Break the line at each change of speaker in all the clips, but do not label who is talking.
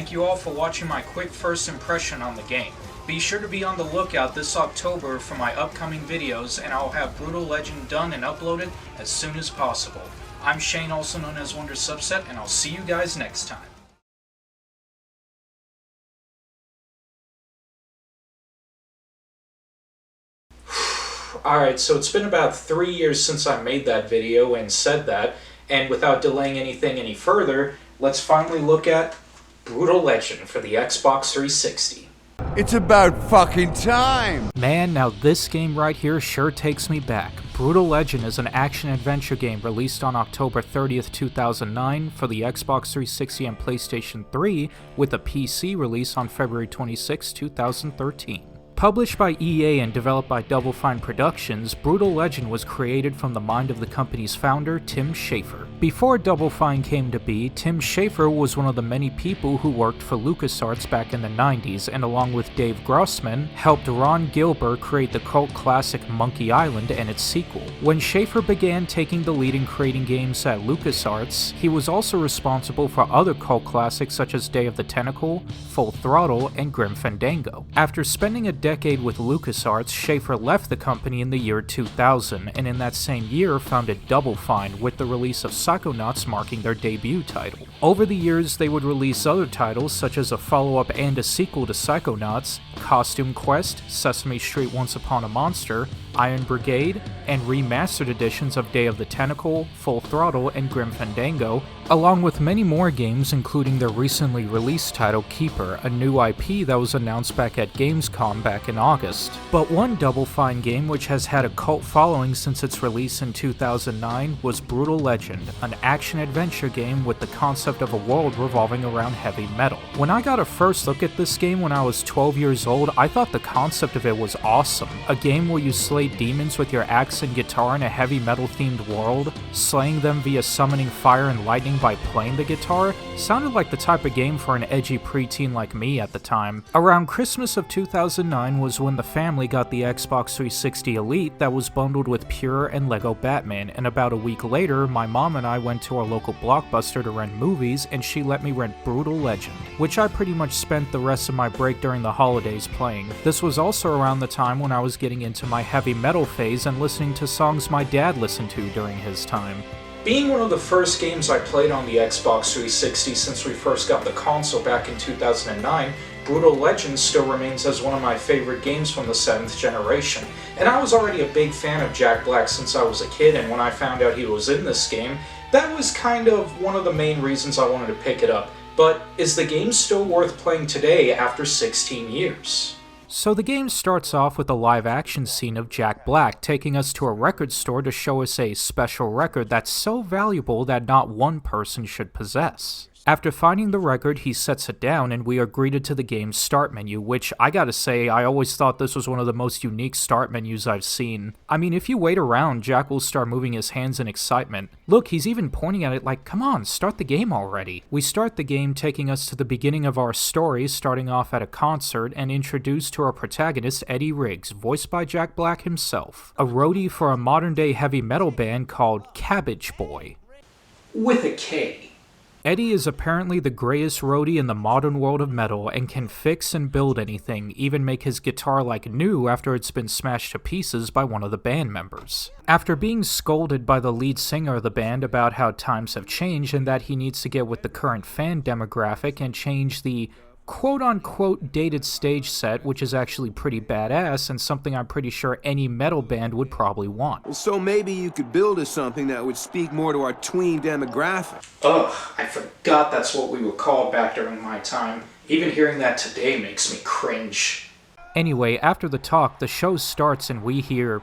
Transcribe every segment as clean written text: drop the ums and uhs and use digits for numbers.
thank you all for watching my quick first impression on the game. Be sure to be on the lookout this October for my upcoming videos, and I'll have Brütal Legend done and uploaded as soon as possible. I'm Shane, also known as Wonder Subset, and I'll see you guys next time. Alright, so it's been about 3 years since I made that video and said that, and without delaying anything any further, let's finally look at Brütal Legend for the Xbox 360.
It's about fucking time!
Man, now this game right here sure takes me back. Brütal Legend is an action-adventure game released on October 30th, 2009 for the Xbox 360 and PlayStation 3, with a PC release on February 26, 2013. Published by EA and developed by Double Fine Productions, Brütal Legend was created from the mind of the company's founder, Tim Schafer. Before Double Fine came to be, Tim Schafer was one of the many people who worked for LucasArts back in the 90s, and along with Dave Grossman, helped Ron Gilbert create the cult classic Monkey Island and its sequel. When Schafer began taking the lead in creating games at LucasArts, he was also responsible for other cult classics such as Day of the Tentacle, Full Throttle, and Grim Fandango. After spending a decade with LucasArts, Schafer left the company in the year 2000, and in that same year founded Double Fine, with the release of Psychonauts marking their debut title. Over the years, they would release other titles such as a follow-up and a sequel to Psychonauts, Costume Quest, Sesame Street Once Upon a Monster, Iron Brigade, and remastered editions of Day of the Tentacle, Full Throttle, and Grim Fandango, along with many more games including their recently released title Keeper, a new IP that was announced back at Gamescom back in August. But one Double Fine game which has had a cult following since its release in 2009 was Brütal Legend, an action-adventure game with the concept of a world revolving around heavy metal. When I got a first look at this game when I was 12 years old, I thought the concept of it was awesome. A game where you slay demons with your axe and guitar in a heavy metal themed world, slaying them via summoning fire and lightning by playing the guitar, sounded like the type of game for an edgy preteen like me at the time. Around Christmas of 2009 was when the family got the Xbox 360 Elite that was bundled with Pure and Lego Batman, and about a week later, my mom and I went to our local Blockbuster to rent movies, and she let me rent Brütal Legend, which I pretty much spent the rest of my break during the holidays playing. This was also around the time when I was getting into my heavy metal phase and listening to songs my dad listened to during his time.
Being one of the first games I played on the Xbox 360 since we first got the console back in 2009, Brütal Legend still remains as one of my favorite games from the 7th generation. And I was already a big fan of Jack Black since I was a kid, and when I found out he was in this game, that was kind of one of the main reasons I wanted to pick it up. But is the game still worth playing today after 16 years?
So the game starts off with a live-action scene of Jack Black taking us to a record store to show us a special record that's so valuable that not one person should possess. After finding the record, he sets it down and we are greeted to the game's start menu, which I gotta say, I always thought this was one of the most unique start menus I've seen. I mean, if you wait around, Jack will start moving his hands in excitement. Look, he's even pointing at it like, come on, start the game already. We start the game taking us to the beginning of our story, starting off at a concert and introduced to our protagonist, Eddie Riggs, voiced by Jack Black himself, a roadie for a modern-day heavy metal band called Cabbage Boy.
With a K.
Eddie is apparently the greatest roadie in the modern world of metal and can fix and build anything, even make his guitar like new after it's been smashed to pieces by one of the band members. After being scolded by the lead singer of the band about how times have changed and that he needs to get with the current fan demographic and change the quote-unquote dated stage set, which is actually pretty badass and something I'm pretty sure any metal band would probably want.
Well, so maybe you could build us something that would speak more to our tween demographic.
Ugh, I forgot that's what we were called back during my time. Even hearing that today makes me cringe.
Anyway, after the talk, the show starts and we hear...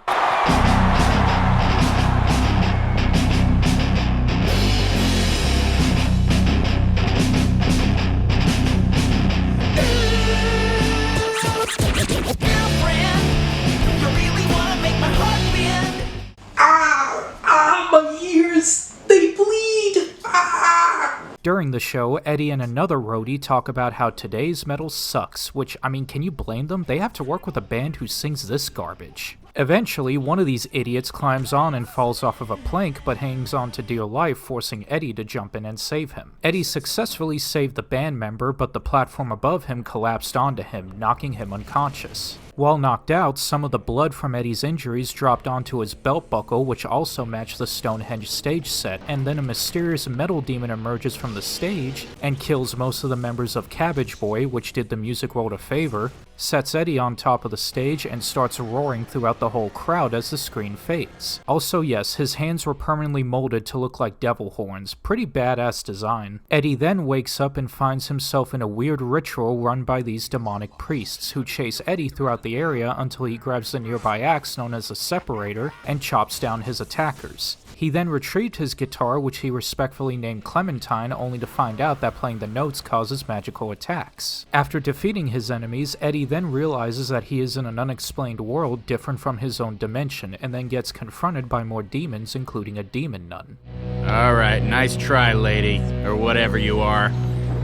During the show, Eddie and another roadie talk about how today's metal sucks, which, I mean, can you blame them? They have to work with a band who sings this garbage. Eventually, one of these idiots climbs on and falls off of a plank but hangs on to dear life, forcing Eddie to jump in and save him. Eddie successfully saved the band member, but the platform above him collapsed onto him, knocking him unconscious. While knocked out, some of the blood from Eddie's injuries dropped onto his belt buckle, which also matched the Stonehenge stage set, and then a mysterious metal demon emerges from the stage and kills most of the members of Cabbage Boy, which did the music world a favor, sets Eddie on top of the stage, and starts roaring throughout the whole crowd as the screen fades. Also yes, his hands were permanently molded to look like devil horns, pretty badass design. Eddie then wakes up and finds himself in a weird ritual run by these demonic priests, who chase Eddie throughout the area until he grabs the nearby axe known as a separator and chops down his attackers. He then retrieved his guitar, which he respectfully named Clementine, only to find out that playing the notes causes magical attacks. After defeating his enemies, Eddie then realizes that he is in an unexplained world different from his own dimension, and then gets confronted by more demons, including a demon nun.
Alright, nice try, lady. Or whatever you are.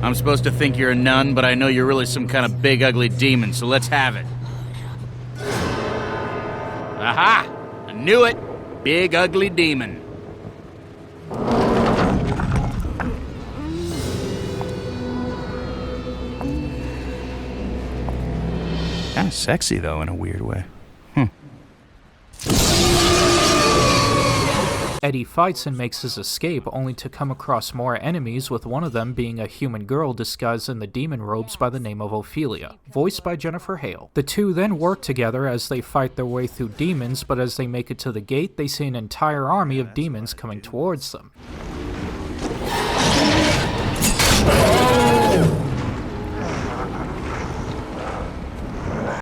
I'm supposed to think you're a nun, but I know you're really some kind of big ugly demon, so let's have it. Aha! I knew it! Big ugly demon. Kinda sexy, though, in a weird way.
Eddie fights and makes his escape, only to come across more enemies, with one of them being a human girl disguised in the demon robes by the name of Ophelia, voiced by Jennifer Hale. The two then work together as they fight their way through demons, but as they make it to the gate, they see an entire army of demons coming towards them.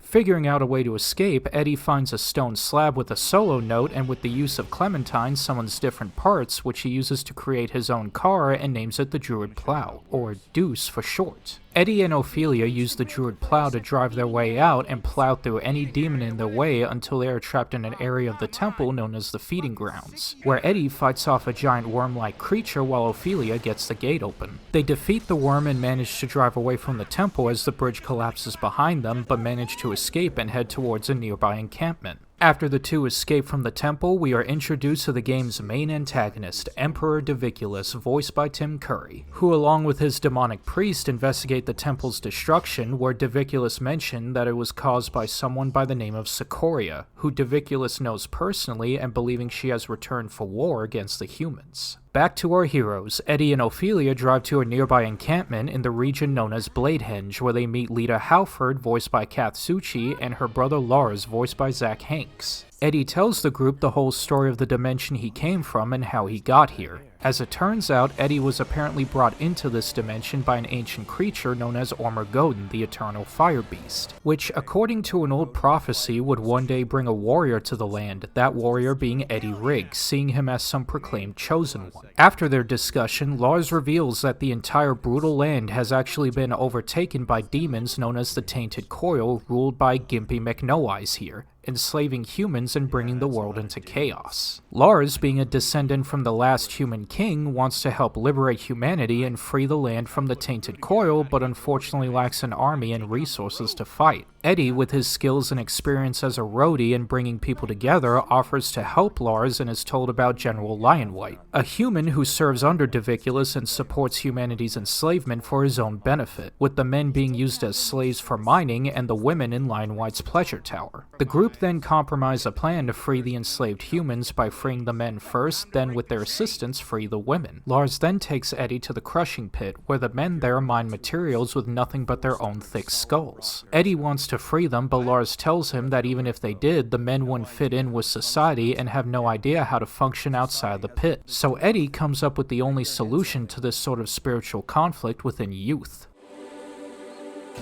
Figuring out a way to escape, Eddie finds a stone slab with a solo note, and with the use of Clementine summons different parts, which he uses to create his own car and names it the Druid Plow, or Deuce for short. Eddie and Ophelia use the Druid Plow to drive their way out and plow through any demon in their way until they are trapped in an area of the temple known as the Feeding Grounds, where Eddie fights off a giant worm-like creature while Ophelia gets the gate open. They defeat the worm and manage to drive away from the temple as the bridge collapses behind them, but manage to escape and head towards a nearby encampment. After the two escape from the temple, we are introduced to the game's main antagonist, Emperor Diviculus, voiced by Tim Curry, who along with his demonic priest investigate the temple's destruction, where Diviculus mentioned that it was caused by someone by the name of Sikoria, who Diviculus knows personally and believing she has returned for war against the humans. Back to our heroes, Eddie and Ophelia drive to a nearby encampment in the region known as Bladehenge, where they meet Lita Halford, voiced by Kath Soucie, and her brother Lars, voiced by Zach Hanks. Eddie tells the group the whole story of the dimension he came from and how he got here. As it turns out, Eddie was apparently brought into this dimension by an ancient creature known as Ormagöden, the Eternal Fire Beast, which, according to an old prophecy, would one day bring a warrior to the land, that warrior being Eddie Riggs, seeing him as some proclaimed chosen one. After their discussion, Lars reveals that the entire Brütal land has actually been overtaken by demons known as the Tainted Coil, ruled by Gimpy McNo-Eyes here, enslaving humans and bringing the world into chaos. Lars, being a descendant from the last human king, wants to help liberate humanity and free the land from the Tainted Coil, but unfortunately lacks an army and resources to fight. Eddie, with his skills and experience as a roadie and bringing people together, offers to help Lars and is told about General Lionwhite, a human who serves under Diviculus and supports humanity's enslavement for his own benefit, with the men being used as slaves for mining and the women in Lionwhite's pleasure tower. The group then compromise a plan to free the enslaved humans by freeing the men first, then with their assistance free the women. Lars then takes Eddie to the crushing pit, where the men there mine materials with nothing but their own thick skulls. Eddie wants to free them, but Lars tells him that even if they did, the men wouldn't fit in with society and have no idea how to function outside the pit. So Eddie comes up with the only solution to this sort of spiritual conflict within youth.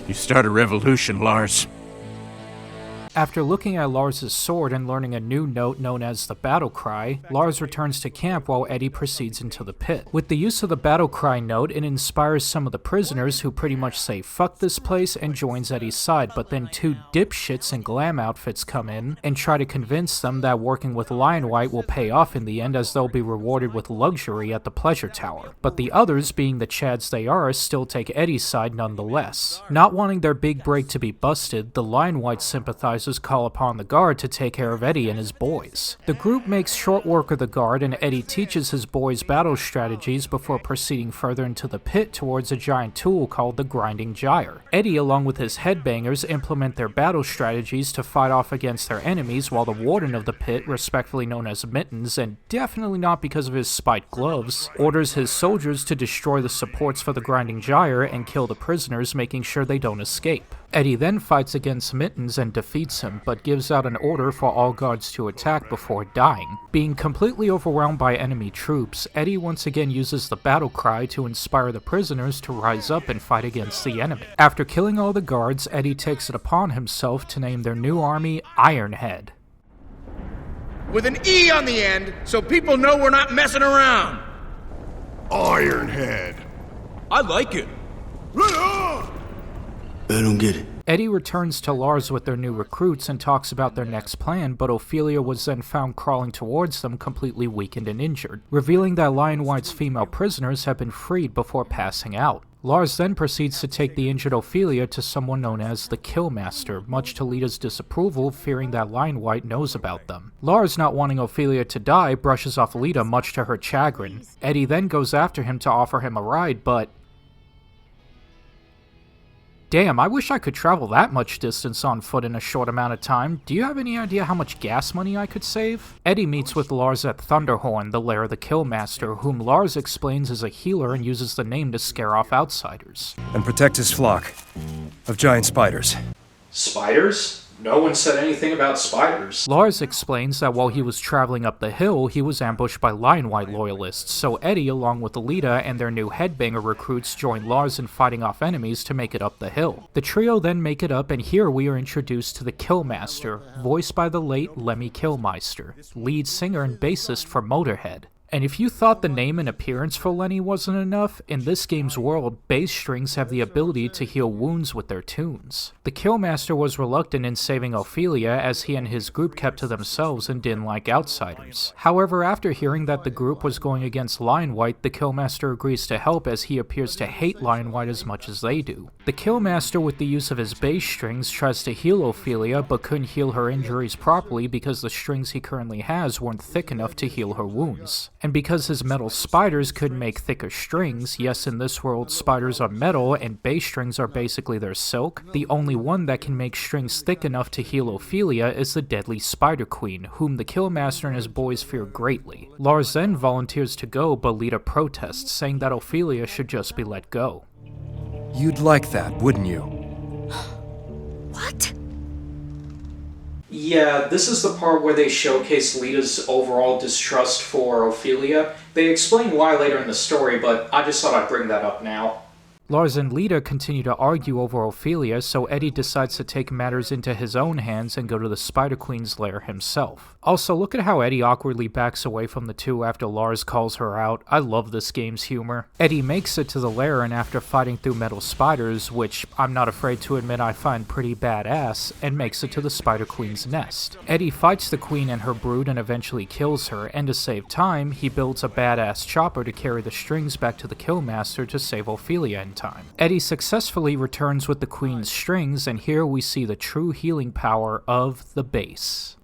You start a revolution, Lars.
After looking at Lars' sword and learning a new note known as the battle cry, Lars returns to camp while Eddie proceeds into the pit. With the use of the battle cry note, it inspires some of the prisoners who pretty much say fuck this place and joins Eddie's side, but then two dipshits in glam outfits come in and try to convince them that working with Lionwhite will pay off in the end, as they'll be rewarded with luxury at the pleasure tower. But the others, being the chads they are, still take Eddie's side nonetheless. Not wanting their big break to be busted, the Lionwhite sympathizers forces call upon the guard to take care of Eddie and his boys. The group makes short work of the guard, and Eddie teaches his boys battle strategies before proceeding further into the pit towards a giant tool called the grinding gyre. Eddie, along with his headbangers, implement their battle strategies to fight off against their enemies, while the warden of the pit, respectfully known as Mittens, and definitely not because of his spiked gloves, orders his soldiers to destroy the supports for the grinding gyre and kill the prisoners, making sure they don't escape. Eddie then fights against Mittens and defeats him, but gives out an order for all guards to attack before dying. Being completely overwhelmed by enemy troops, Eddie once again uses the battle cry to inspire the prisoners to rise up and fight against the enemy. After killing all the guards, Eddie takes it upon himself to name their new army Ironhead.
With an E on the end, so people know we're not messing around.
Ironhead.
I like it.
I don't get it.
Eddie returns to Lars with their new recruits and talks about their next plan, but Ophelia was then found crawling towards them completely weakened and injured, revealing that Lion White's female prisoners have been freed before passing out. Lars then proceeds to take the injured Ophelia to someone known as the Killmaster, much to Lita's disapproval, fearing that Lion White knows about them. Lars, not wanting Ophelia to die, brushes off Lita much to her chagrin. Eddie then goes after him to offer him a ride, but damn, I wish I could travel that much distance on foot in a short amount of time. Do you have any idea how much gas money I could save? Eddie meets with Lars at Thunderhorn, the lair of the Killmaster, whom Lars explains is a healer and uses the name to scare off outsiders.
And protect his flock of giant spiders.
Spiders? No one said anything about spiders.
Lars explains that while he was traveling up the hill, he was ambushed by Lion White loyalists, so Eddie, along with Alita and their new headbanger recruits, join Lars in fighting off enemies to make it up the hill. The trio then make it up, and here we are introduced to the Killmaster, voiced by the late Lemmy Kilmister, lead singer and bassist for Motorhead. And if you thought the name and appearance for Lenny wasn't enough, in this game's world, bass strings have the ability to heal wounds with their tunes. The Killmaster was reluctant in saving Ophelia, as he and his group kept to themselves and didn't like outsiders. However, after hearing that the group was going against Lion White, the Killmaster agrees to help, as he appears to hate Lion White as much as they do. The Killmaster, with the use of his bass strings, tries to heal Ophelia, but couldn't heal her injuries properly because the strings he currently has weren't thick enough to heal her wounds. And because his metal spiders couldn't make thicker strings, yes, in this world spiders are metal and bass strings are basically their silk, the only one that can make strings thick enough to heal Ophelia is the deadly Spider Queen, whom the Killmaster and his boys fear greatly. Lars then volunteers to go, but Lita protests, saying that Ophelia should just be let go.
You'd like that, wouldn't you?
What?
Yeah, this is the part where they showcase Lita's overall distrust for Ophelia. They explain why later in the story, but I just thought I'd bring that up now.
Lars and Lita continue to argue over Ophelia, so Eddie decides to take matters into his own hands and go to the Spider Queen's lair himself. Also, look at how Eddie awkwardly backs away from the two after Lars calls her out. I love this game's humor. Eddie makes it to the lair, and after fighting through metal spiders, which I'm not afraid to admit I find pretty badass, and makes it to the Spider Queen's nest. Eddie fights the queen and her brood and eventually kills her, and to save time, he builds a badass chopper to carry the strings back to the Killmaster to save Ophelia in time. Eddie successfully returns with the queen's strings, and here we see the true healing power of the bass.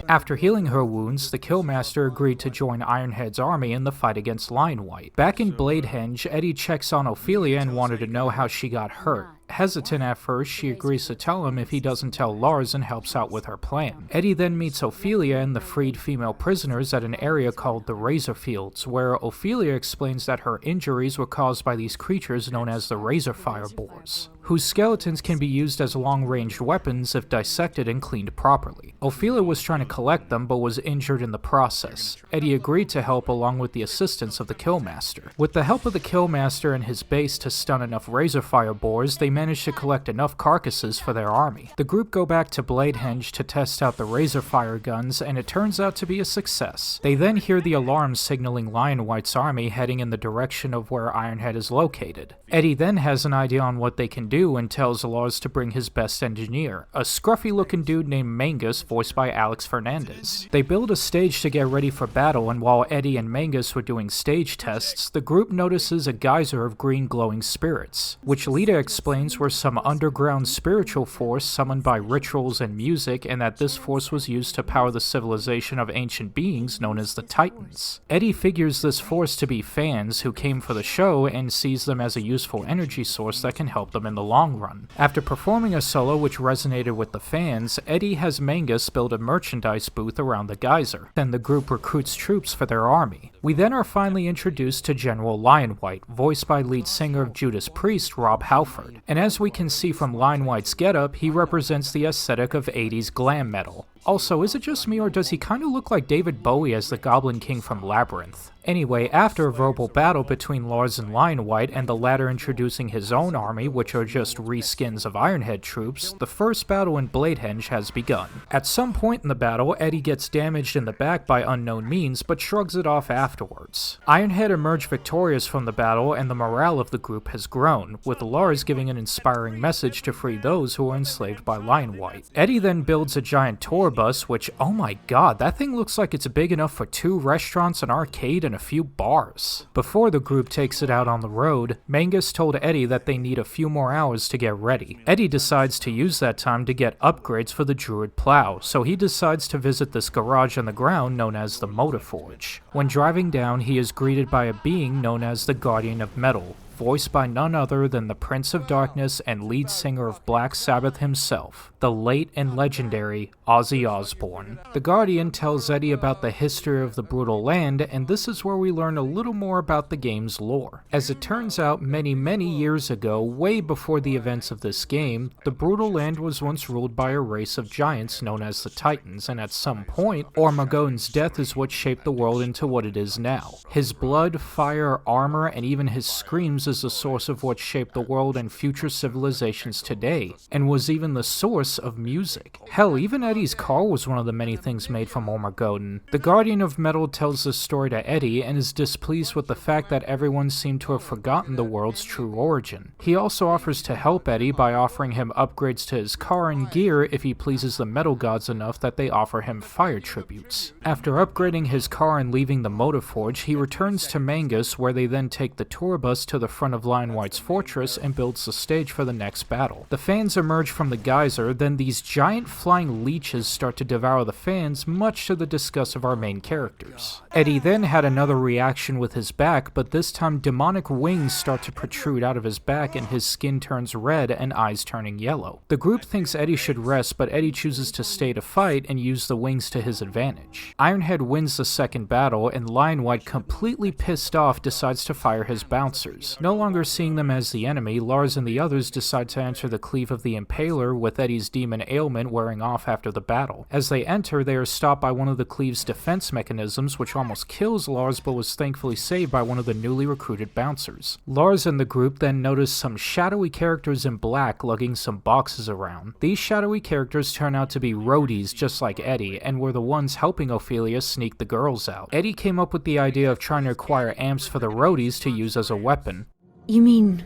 After healing her wounds, the Killmaster agreed to join Ironhead's army in the fight against Lion White. Back in Bladehenge, Eddie checks on Ophelia and wanted to know how she got hurt. Hesitant at first, she agrees to tell him if he doesn't tell Lars and helps out with her plan. Eddie then meets Ophelia and the freed female prisoners at an area called the Razor Fields, where Ophelia explains that her injuries were caused by these creatures known as the Razorfire Boars, whose skeletons can be used as long-ranged weapons if dissected and cleaned properly. Ophelia was trying to collect them but was injured in the process. Eddie agreed to help along with the assistance of the Killmaster. With the help of the Killmaster and his base to stun enough Razorfire Boars, they manage to collect enough carcasses for their army. The group go back to Bladehenge to test out the razor fire guns, and it turns out to be a success. They then hear the alarm signaling Lionwhite's army heading in the direction of where Ironhead is located. Eddie then has an idea on what they can do and tells Lars to bring his best engineer, a scruffy-looking dude named Mangus, voiced by Alex Fernandez. They build a stage to get ready for battle, and while Eddie and Mangus were doing stage tests, the group notices a geyser of green glowing spirits, which Lita explains were some underground spiritual force summoned by rituals and music, and that this force was used to power the civilization of ancient beings known as the Titans. Eddie figures this force to be fans who came for the show and sees them as a useful energy source that can help them in the long run. After performing a solo which resonated with the fans, Eddie has Mangus build a merchandise booth around the geyser. Then the group recruits troops for their army. We then are finally introduced to General Lionwhite, voiced by lead singer of Judas Priest, Rob Halford. And as we can see from Lionwhite's getup, he represents the aesthetic of 80s glam metal. Also, is it just me or does he kinda look like David Bowie as the Goblin King from Labyrinth? Anyway, after a verbal battle between Lars and Lionwhite, and the latter introducing his own army, which are just reskins of Ironhead troops, the first battle in Bladehenge has begun. At some point in the battle, Eddie gets damaged in the back by unknown means, but shrugs it off afterwards. Ironhead emerged victorious from the battle, and the morale of the group has grown, with Lars giving an inspiring message to free those who were enslaved by Lionwhite. Eddie then builds a giant tour bus, which, oh my god, that thing looks like it's big enough for 2 restaurants, an arcade, and a few bars. Before the group takes it out on the road, Mangus told Eddie that they need a few more hours to get ready. Eddie decides to use that time to get upgrades for the Druid plow, so he decides to visit this garage on the ground known as the Motor Forge. When driving down, he is greeted by a being known as the Guardian of Metal, voiced by none other than the Prince of Darkness and lead singer of Black Sabbath himself, the late and legendary Ozzy Osbourne. The Guardian tells Eddie about the history of the Brütal land, and this is where we learn a little more about the game's lore. As it turns out, many years ago, way before the events of this game, the Brütal land was once ruled by a race of giants known as the Titans, and at some point, Ormagoden's death is what shaped the world into what it is now. His blood, fire, armor, and even his screams is the source of what shaped the world and future civilizations today, and was even the source of music. Hell, even Eddie's car was one of the many things made from Ormagoden. The Guardian of Metal tells this story to Eddie and is displeased with the fact that everyone seemed to have forgotten the world's true origin. He also offers to help Eddie by offering him upgrades to his car and gear if he pleases the metal gods enough that they offer him fire tributes. After upgrading his car and leaving the Motor Forge, he returns to Mangus, where they then take the tour bus to the front of Lionwhite's fortress and builds the stage for the next battle. The fans emerge from the geyser, then these giant flying leeches start to devour the fans, much to the disgust of our main characters. Eddie then had another reaction with his back, but this time demonic wings start to protrude out of his back and his skin turns red and eyes turning yellow. The group thinks Eddie should rest, but Eddie chooses to stay to fight and use the wings to his advantage. Ironhead wins the second battle, and Lionwhite, completely pissed off, decides to fire his bouncers. No longer seeing them as the enemy, Lars and the others decide to enter the Cleave of the Impaler, with Eddie's demon ailment wearing off after the battle. As they enter, they are stopped by one of the Cleave's defense mechanisms, which almost kills Lars but was thankfully saved by one of the newly recruited bouncers. Lars and the group then notice some shadowy characters in black lugging some boxes around. These shadowy characters turn out to be roadies just like Eddie, and were the ones helping Ophelia sneak the girls out. Eddie came up with the idea of trying to acquire amps for the roadies to use as a weapon.
You mean,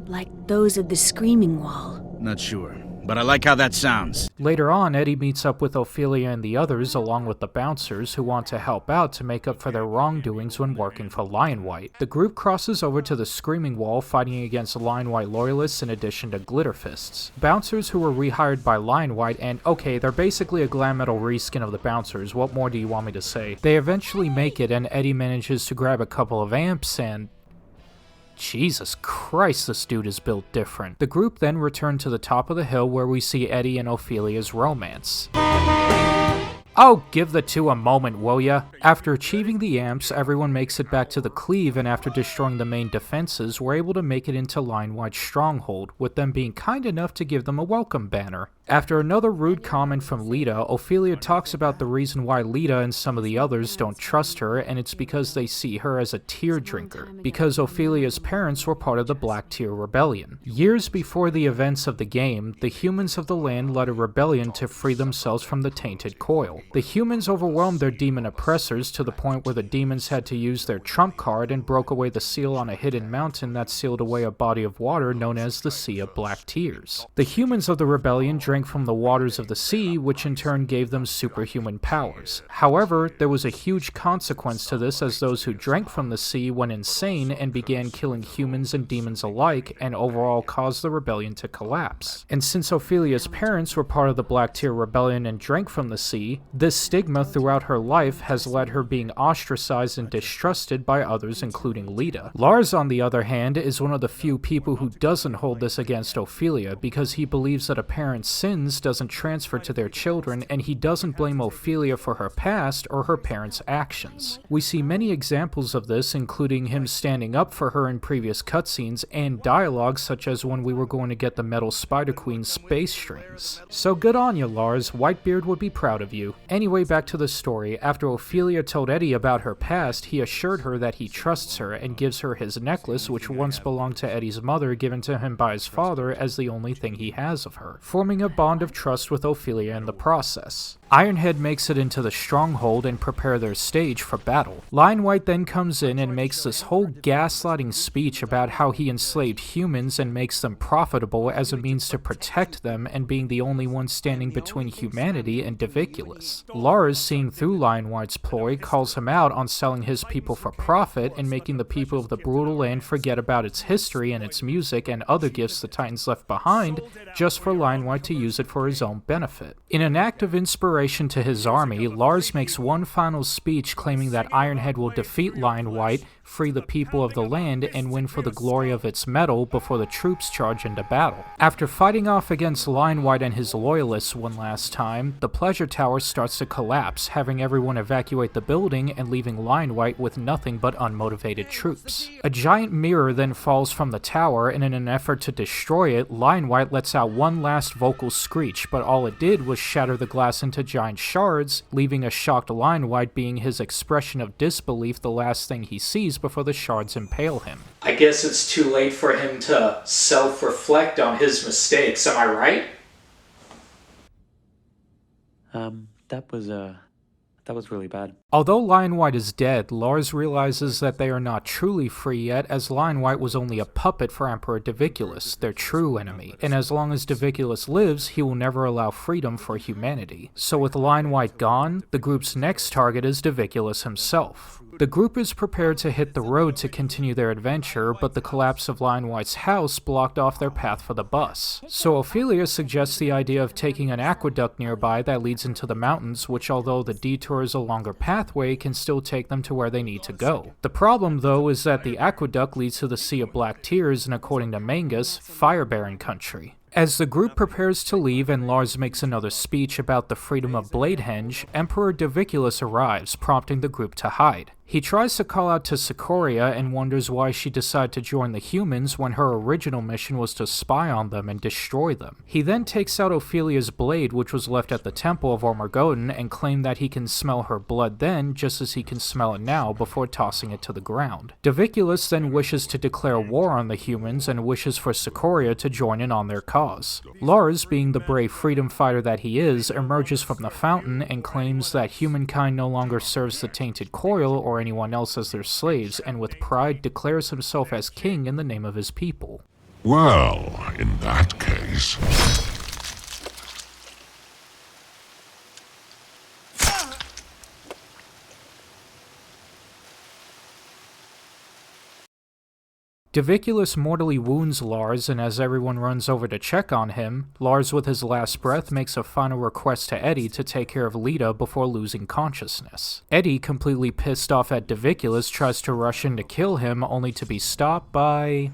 like those of the Screaming Wall?
Not sure, but I like how that sounds.
Later on, Eddie meets up with Ophelia and the others, along with the bouncers, who want to help out to make up for their wrongdoings when working for Lionwhite. The group crosses over to the Screaming Wall, fighting against Lionwhite loyalists in addition to Glitterfists. Bouncers who were rehired by Lionwhite, and okay, they're basically a glam metal reskin of the bouncers, what more do you want me to say? They eventually make it, and Eddie manages to grab a couple of amps and... Jesus Christ, this dude is built different. The group then return to the top of the hill, where we see Eddie and Ophelia's romance. Oh, give the two a moment, will ya? After achieving the amps, everyone makes it back to the Cleave, and after destroying the main defenses, we're able to make it into Lionwhite's stronghold, with them being kind enough to give them a welcome banner. After another rude comment from Lita, Ophelia talks about the reason why Lita and some of the others don't trust her, and it's because they see her as a tear drinker, because Ophelia's parents were part of the Black Tear Rebellion. Years before the events of the game, the humans of the land led a rebellion to free themselves from the tainted coil. The humans overwhelmed their demon oppressors to the point where the demons had to use their trump card and broke away the seal on a hidden mountain that sealed away a body of water known as the Sea of Black Tears. The humans of the rebellion drank from the waters of the sea, which in turn gave them superhuman powers. However, there was a huge consequence to this, as those who drank from the sea went insane and began killing humans and demons alike, and overall caused the rebellion to collapse. And since Ophelia's parents were part of the Black Tear Rebellion and drank from the sea, this stigma throughout her life has led her being ostracized and distrusted by others, including Lita. Lars, on the other hand, is one of the few people who doesn't hold this against Ophelia, because he believes that a parent's sins doesn't transfer to their children, and he doesn't blame Ophelia for her past or her parents' actions. We see many examples of this, including him standing up for her in previous cutscenes and dialogue such as when we were going to get the Metal Spider Queen space strings. So good on you, Lars. Whitebeard would be proud of you. Anyway, back to the story. After Ophelia told Eddie about her past, he assured her that he trusts her and gives her his necklace, which once belonged to Eddie's mother, given to him by his father as the only thing he has of her, forming a bond of trust with Ophelia in the process. Ironhead makes it into the stronghold and prepare their stage for battle. Lion White then comes in and makes this whole gaslighting speech about how he enslaved humans and makes them profitable as a means to protect them, and being the only one standing between humanity and Diviculus. Lars, seeing through Lion White's ploy, calls him out on selling his people for profit and making the people of the Brütal land forget about its history and its music and other gifts the Titans left behind, just for Lion White to use it for his own benefit. In an act of inspiration to his army, Lars makes one final speech claiming that Ironhead will defeat Lion White, free the people of the land, and win for the glory of its metal before the troops charge into battle. After fighting off against Lion White and his loyalists one last time, the Pleasure Tower starts to collapse, having everyone evacuate the building and leaving Lion White with nothing but unmotivated troops. A giant mirror then falls from the tower, and in an effort to destroy it, Lion White lets out one last vocal screech, but all it did was shatter the glass into giant shards, leaving a shocked Lion White being his expression of disbelief the last thing he sees before the shards impale him.
I guess it's too late for him to self-reflect on his mistakes, am I right?
That was really bad.
Although Lion White is dead, Lars realizes that they are not truly free yet, as Lion White was only a puppet for Emperor Diviculus, their true enemy, and as long as Diviculus lives, he will never allow freedom for humanity. So with Lion White gone, the group's next target is Diviculus himself. The group is prepared to hit the road to continue their adventure, but the collapse of Lion White's house blocked off their path for the bus. So Ophelia suggests the idea of taking an aqueduct nearby that leads into the mountains, which, although the detour is a longer pathway, can still take them to where they need to go. The problem, though, is that the aqueduct leads to the Sea of Black Tears and, according to Mangus, Fire Baron country. As the group prepares to leave and Lars makes another speech about the freedom of Bladehenge, Emperor Diviculus arrives, prompting the group to hide. He tries to call out to Sikoria and wonders why she decided to join the humans when her original mission was to spy on them and destroy them. He then takes out Ophelia's blade, which was left at the Temple of Ormergoden, and claimed that he can smell her blood then, just as he can smell it now, before tossing it to the ground. Diviculus then wishes to declare war on the humans and wishes for Sikoria to join in on their cause. Lars, being the brave freedom fighter that he is, emerges from the fountain and claims that humankind no longer serves the tainted coil or anyone else as their slaves, and with pride declares himself as king in the name of his people.
Well, in that case...
Diviculus mortally wounds Lars, and as everyone runs over to check on him, Lars with his last breath makes a final request to Eddie to take care of Lita before losing consciousness. Eddie, completely pissed off at Diviculus, tries to rush in to kill him, only to be stopped by...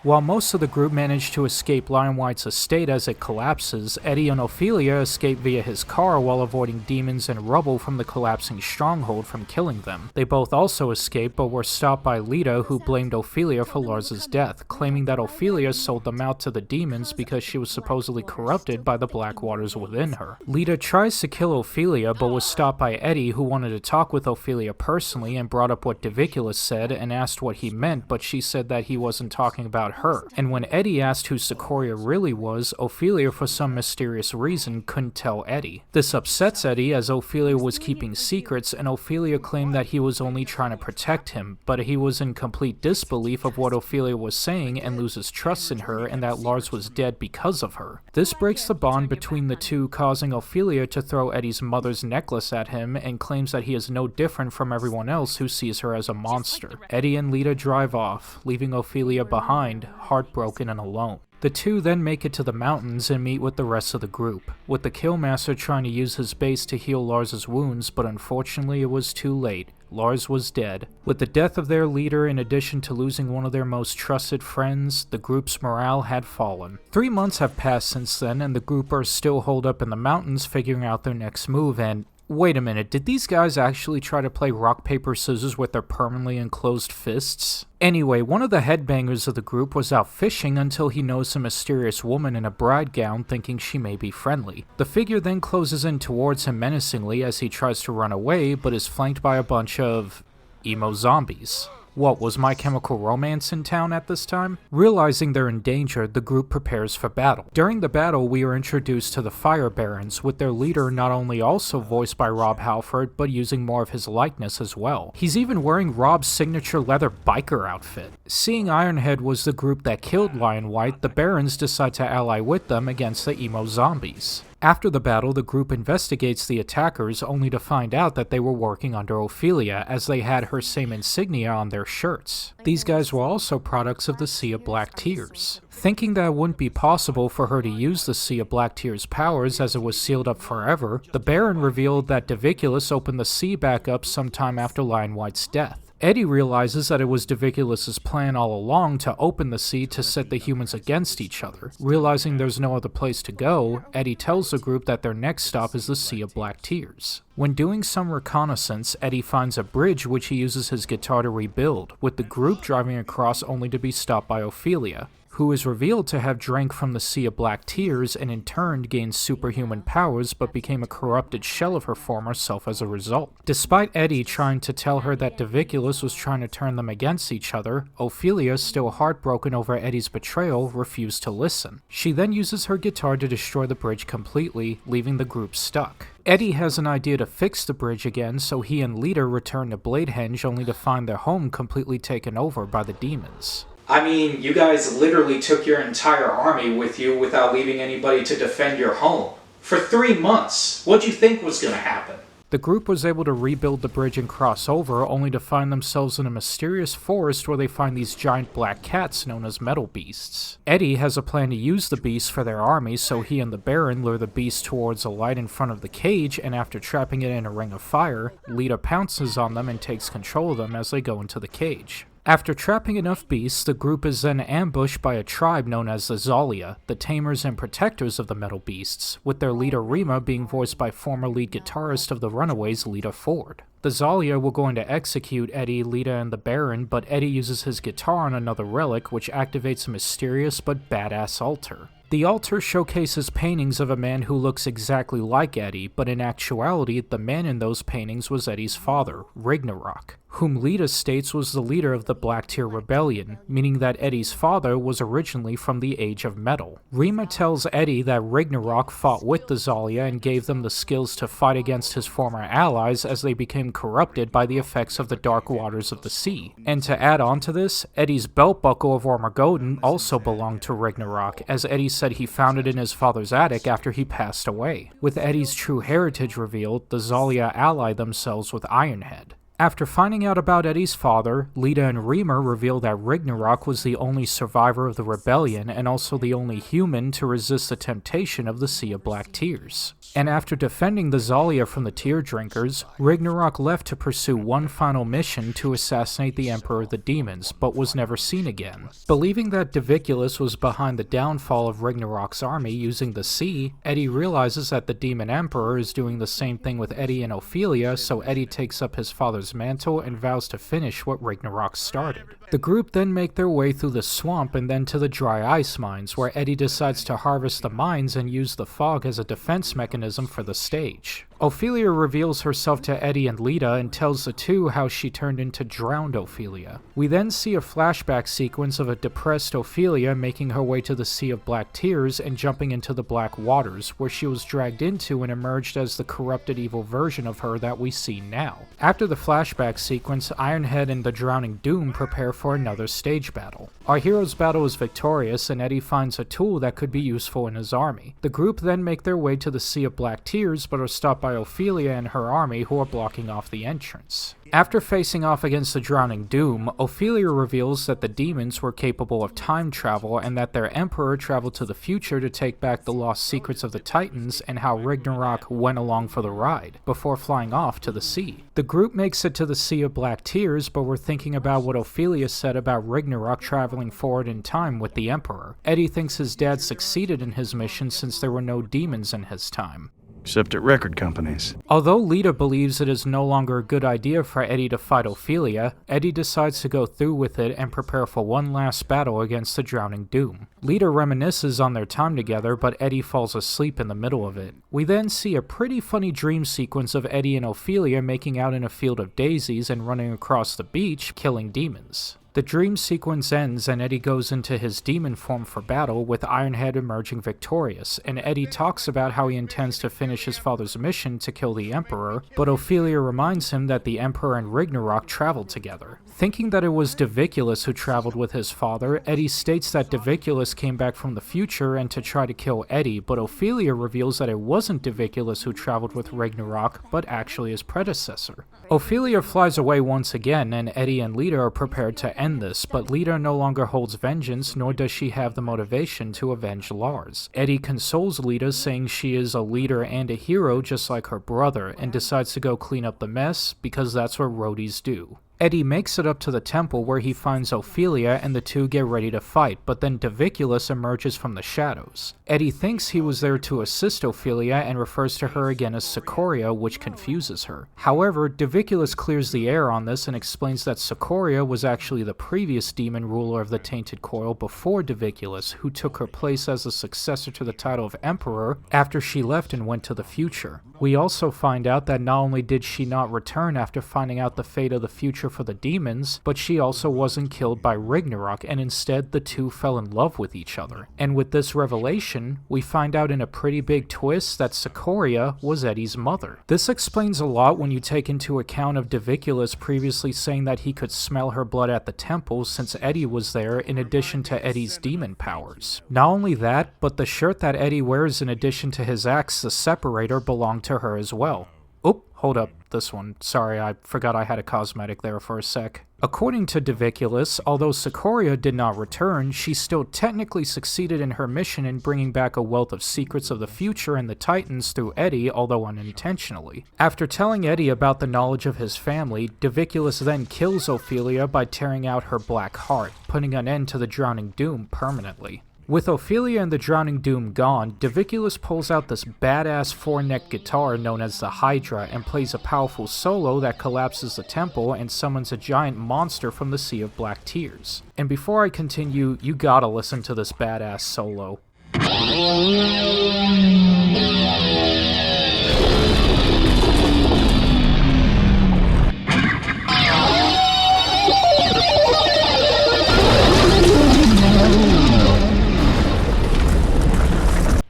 While most of the group managed to escape Lion White's estate as it collapses, Eddie and Ophelia escape via his car while avoiding demons and rubble from the collapsing stronghold from killing them. They both also escaped but were stopped by Lita, who blamed Ophelia for Lars's death, claiming that Ophelia sold them out to the demons because she was supposedly corrupted by the black waters within her. Lita tries to kill Ophelia but was stopped by Eddie, who wanted to talk with Ophelia personally and brought up what Diviculus said and asked what he meant, but she said that he wasn't talking about her. And when Eddie asked who Sikoria really was, Ophelia for some mysterious reason couldn't tell Eddie. This upsets Eddie as Ophelia was keeping secrets, and Ophelia claimed that he was only trying to protect him, but he was in complete disbelief of what Ophelia was saying and loses trust in her and that Lars was dead because of her. This breaks the bond between the two, causing Ophelia to throw Eddie's mother's necklace at him and claims that he is no different from everyone else who sees her as a monster. Eddie and Lita drive off, leaving Ophelia behind, heartbroken and alone. The two then make it to the mountains and meet with the rest of the group, with the Killmaster trying to use his base to heal Lars's wounds, but unfortunately it was too late. Lars was dead. With the death of their leader, in addition to losing one of their most trusted friends, the group's morale had fallen. 3 months have passed since then, and the group are still holed up in the mountains figuring out their next move, and wait a minute, did these guys actually try to play rock, paper, scissors with their permanently enclosed fists? Anyway, one of the headbangers of the group was out fishing until he noticed a mysterious woman in a bride gown, thinking she may be friendly. The figure then closes in towards him menacingly as he tries to run away, but is flanked by a bunch of emo zombies. What, was My Chemical Romance in town at this time? Realizing they're in danger, the group prepares for battle. During the battle, we are introduced to the Fire Barons, with their leader not only also voiced by Rob Halford, but using more of his likeness as well. He's even wearing Rob's signature leather biker outfit. Seeing Ironhead was the group that killed Lion White, the Barons decide to ally with them against the emo zombies. After the battle, the group investigates the attackers, only to find out that they were working under Ophelia, as they had her same insignia on their shirts. These guys were also products of the Sea of Black Tears. Thinking that it wouldn't be possible for her to use the Sea of Black Tears' powers as it was sealed up forever, the Baron revealed that Diviculus opened the sea back up sometime after Lion White's death. Eddie realizes that it was Diviculus's plan all along to open the sea to set the humans against each other. Realizing there's no other place to go, Eddie tells the group that their next stop is the Sea of Black Tears. When doing some reconnaissance, Eddie finds a bridge which he uses his guitar to rebuild, with the group driving across only to be stopped by Ophelia, who is revealed to have drank from the Sea of Black Tears and in turn gained superhuman powers but became a corrupted shell of her former self as a result. Despite Eddie trying to tell her that Diviculus was trying to turn them against each other, Ophelia, still heartbroken over Eddie's betrayal, refused to listen. She then uses her guitar to destroy the bridge completely, leaving the group stuck. Eddie has an idea to fix the bridge again, so he and Lita return to Bladehenge only to find their home completely taken over by the demons.
I mean, you guys literally took your entire army with you without leaving anybody to defend your home. For 3 months, what'd you think was gonna happen?
The group was able to rebuild the bridge and cross over, only to find themselves in a mysterious forest where they find these giant black cats known as metal beasts. Eddie has a plan to use the beasts for their army, so he and the Baron lure the beast towards a light in front of the cage, and after trapping it in a ring of fire, Lita pounces on them and takes control of them as they go into the cage. After trapping enough beasts, the group is then ambushed by a tribe known as the Zalia, the tamers and protectors of the metal beasts, with their leader Rima being voiced by former lead guitarist of the Runaways, Lita Ford. The Zalia were going to execute Eddie, Lita, and the Baron, but Eddie uses his guitar on another relic, which activates a mysterious but badass altar. The altar showcases paintings of a man who looks exactly like Eddie, but in actuality, the man in those paintings was Eddie's father, Ragnarok, whom Lita states was the leader of the Black Tear Rebellion, meaning that Eddie's father was originally from the Age of Metal. Rima tells Eddie that Ragnarok fought with the Zalia and gave them the skills to fight against his former allies as they became corrupted by the effects of the dark waters of the sea. And to add on to this, Eddie's belt buckle of Ormagoden also belonged to Ragnarok, as Eddie said he found it in his father's attic after he passed away. With Eddie's true heritage revealed, the Zalia ally themselves with Ironhead. After finding out about Eddie's father, Lita and Reamer reveal that Ragnarok was the only survivor of the rebellion and also the only human to resist the temptation of the Sea of Black Tears. And after defending the Zalia from the Tear Drinkers, Ragnarok left to pursue one final mission to assassinate the Emperor of the Demons, but was never seen again. Believing that Diviculus was behind the downfall of Ragnarok's army using the sea, Eddie realizes that the Demon Emperor is doing the same thing with Eddie and Ophelia, so Eddie takes up his father's mantle and vows to finish what Ragnarok started. The group then make their way through the swamp and then to the dry ice mines, where Eddie decides to harvest the mines and use the fog as a defense mechanism for the stage. Ophelia reveals herself to Eddie and Lita and tells the two how she turned into drowned Ophelia. We then see a flashback sequence of a depressed Ophelia making her way to the Sea of Black Tears and jumping into the Black Waters, where she was dragged into and emerged as the corrupted evil version of her that we see now. After the flashback sequence, Ironhead and the Drowning Doom prepare for another stage battle. Our hero's battle is victorious and Eddie finds a tool that could be useful in his army. The group then make their way to the Sea of Black Tears but are stopped by Ophelia and her army, who are blocking off the entrance. After facing off against the Drowning Doom, Ophelia reveals that the demons were capable of time travel and that their emperor traveled to the future to take back the lost secrets of the Titans, and how Ragnarok went along for the ride, before flying off to the sea. The group makes it to the Sea of Black Tears, but we're thinking about what Ophelia said about Ragnarok traveling forward in time with the emperor. Eddie thinks his dad succeeded in his mission since there were no demons in his time.
Except at record companies.
Although Lita believes it is no longer a good idea for Eddie to fight Ophelia, Eddie decides to go through with it and prepare for one last battle against the Drowning Doom. Lita reminisces on their time together, but Eddie falls asleep in the middle of it. We then see a pretty funny dream sequence of Eddie and Ophelia making out in a field of daisies and running across the beach, killing demons. The dream sequence ends and Eddie goes into his demon form for battle, with Ironhead emerging victorious, and Eddie talks about how he intends to finish his father's mission to kill the Emperor, but Ophelia reminds him that the Emperor and Ragnarok traveled together. Thinking that it was Diviculus who traveled with his father, Eddie states that Diviculus came back from the future and to try to kill Eddie, but Ophelia reveals that it wasn't Diviculus who traveled with Ragnarok, but actually his predecessor. Ophelia flies away once again, and Eddie and Lita are prepared to end this, but Lita no longer holds vengeance, nor does she have the motivation to avenge Lars. Eddie consoles Lita, saying she is a leader and a hero just like her brother, and decides to go clean up the mess, because that's what roadies do. Eddie makes it up to the temple where he finds Ophelia and the two get ready to fight, but then Diviculus emerges from the shadows. Eddie thinks he was there to assist Ophelia and refers to her again as Sikoria, which confuses her. However, Diviculus clears the air on this and explains that Sikoria was actually the previous demon ruler of the Tainted Coil before Diviculus, who took her place as the successor to the title of Emperor after she left and went to the future. We also find out that not only did she not return after finding out the fate of the future for the demons, but she also wasn't killed by Ragnarok, and instead the two fell in love with each other. And with this revelation, we find out in a pretty big twist that Sikoria was Eddie's mother. This explains a lot when you take into account of Diviculus previously saying that he could smell her blood at the temple since Eddie was there, in addition to Eddie's demon powers. Not only that, but the shirt that Eddie wears in addition to his axe, the Separator, belonged to her as well. Oh, hold up, this one. Sorry, I forgot I had a cosmetic there for a sec. According to Diviculus, although Sikoria did not return, she still technically succeeded in her mission in bringing back a wealth of secrets of the future and the Titans through Eddie, although unintentionally. After telling Eddie about the knowledge of his family, Diviculus then kills Ophelia by tearing out her black heart, putting an end to the Drowning Doom permanently. With Ophelia and the Drowning Doom gone, Diviculus pulls out this badass four-neck guitar known as the Hydra and plays a powerful solo that collapses the temple and summons a giant monster from the Sea of Black Tears. And before I continue, you gotta listen to this badass solo.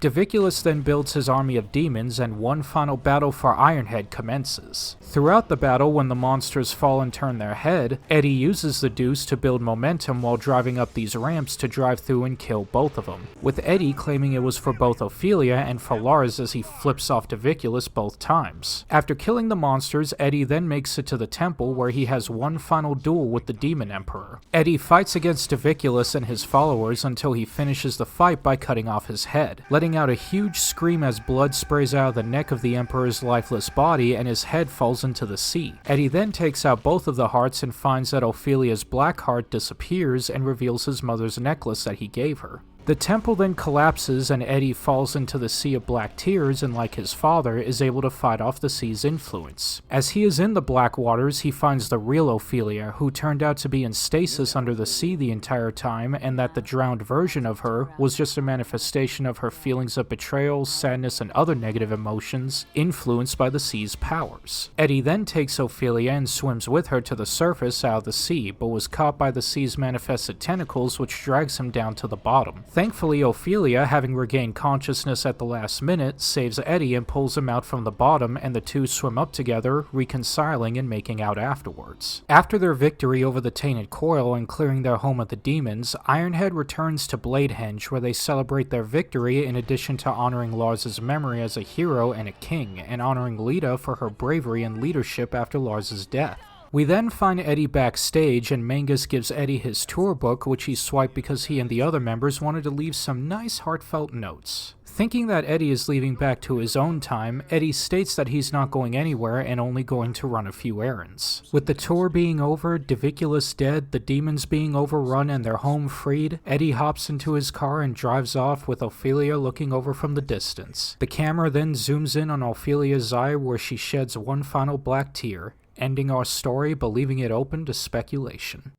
Diviculus then builds his army of demons and one final battle for Ironhead commences. Throughout the battle, when the monsters fall and turn their head, Eddie uses the Deuce to build momentum while driving up these ramps to drive through and kill both of them, with Eddie claiming it was for both Ophelia and for Lars as he flips off Diviculus both times. After killing the monsters, Eddie then makes it to the temple where he has one final duel with the Demon Emperor. Eddie fights against Diviculus and his followers until he finishes the fight by cutting off his head, letting out a huge scream as blood sprays out of the neck of the Emperor's lifeless body and his head falls into the sea. Eddie then takes out both of the hearts and finds that Ophelia's black heart disappears and reveals his mother's necklace that he gave her. The temple then collapses and Eddie falls into the sea of black tears and, like his father, is able to fight off the sea's influence. As he is in the black waters, he finds the real Ophelia, who turned out to be in stasis under the sea the entire time, and that the drowned version of her was just a manifestation of her feelings of betrayal, sadness, and other negative emotions, influenced by the sea's powers. Eddie then takes Ophelia and swims with her to the surface out of the sea, but was caught by the sea's manifested tentacles, which drags him down to the bottom. Thankfully, Ophelia, having regained consciousness at the last minute, saves Eddie and pulls him out from the bottom, and the two swim up together, reconciling and making out afterwards. After their victory over the Tainted Coil and clearing their home of the demons, Ironhead returns to Bladehenge, where they celebrate their victory in addition to honoring Lars's memory as a hero and a king, and honoring Lita for her bravery and leadership after Lars's death. We then find Eddie backstage, and Mangus gives Eddie his tour book, which he swiped because he and the other members wanted to leave some nice heartfelt notes. Thinking that Eddie is leaving back to his own time, Eddie states that he's not going anywhere and only going to run a few errands. With the tour being over, Diviculus dead, the demons being overrun and their home freed, Eddie hops into his car and drives off with Ophelia looking over from the distance. The camera then zooms in on Ophelia's eye where she sheds one final black tear, ending our story but leaving it open to speculation.